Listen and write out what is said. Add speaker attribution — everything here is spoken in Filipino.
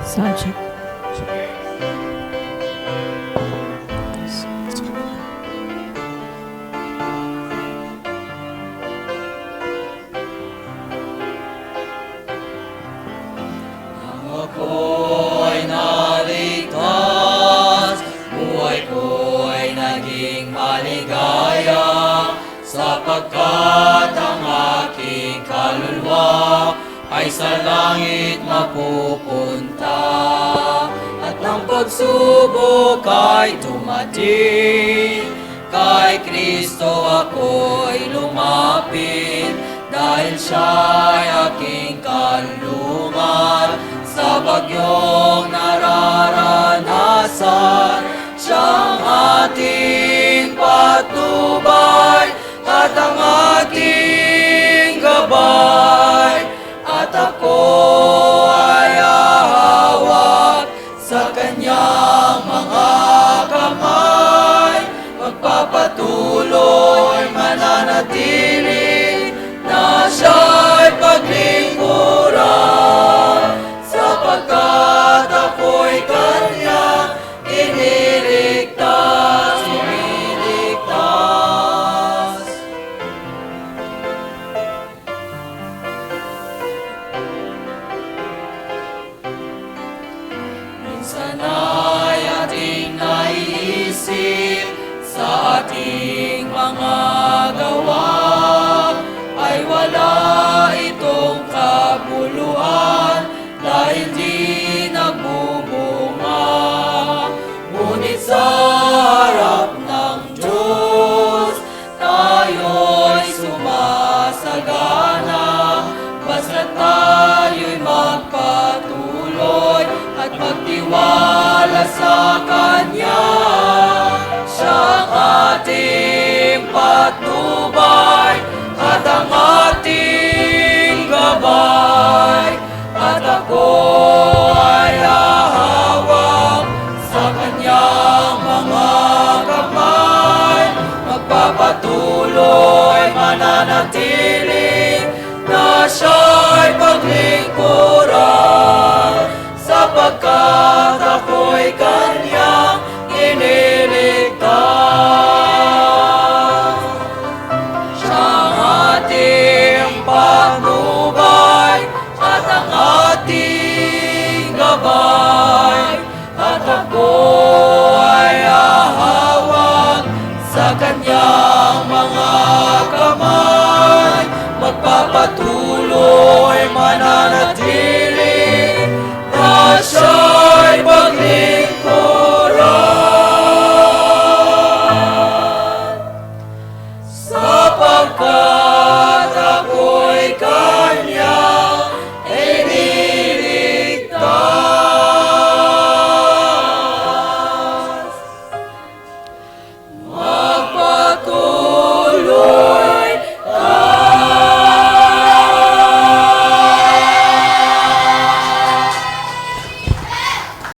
Speaker 1: Subject.
Speaker 2: Ako'y naligtas, buhay ko'y naging maligaya, sapagkat ang aking kaluluwa ay sa langit mapupunta. At ang pagsubok ay dumating, kay Kristo ako'y lumapit, dahil siya'y aking kanlungan. Sa bagyong nararanasan, siyang ating patnubay at ang ating gabay. At ako ay ahawak sa kanyang mga kamay, magpapatuloy mananatili na siya'y paglingkuran, sapagkat ako'y kanyang iniligtas, iniligtas. Minsan ay ating naiisip sa ating mga gawa, ay wala itong kabuluhan dahil di nagbubunga. Ngunit sa harap ng Diyos, tayo'y sumasagana, basta tayo'y magpatuloy at magtiwala sa Kanya. Siyang ating patnubay at ang ating gabay. At ako ay ahawak sa kanyang mga kamay, magpapatuloy mananatili na siya